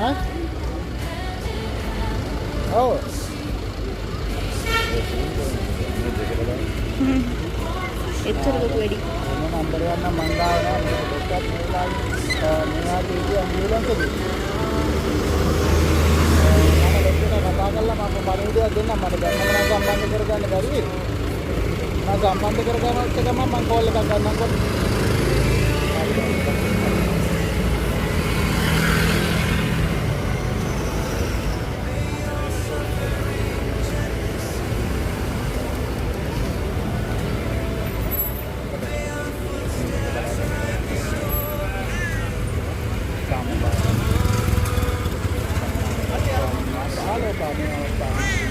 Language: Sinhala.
Hah? Oh. එච්චර ලොකු වැඩි. මොන නම්බරයක් නම් මං ගාව නෑ මේක දෙකක් මේවාගේ ඉතින් ඇම්බියුලන්ස් එකේ. මම ලොක්කට කතා කරලා මම පණිවිඩයක් දෙන්නම් මට දැන් මම සම්බන්ධ කරගන්න බැරි. මම සම්බන්ධ කරගන්නත් එක මම කෝල් එකක් ගන්නම්කො. Halo Pak.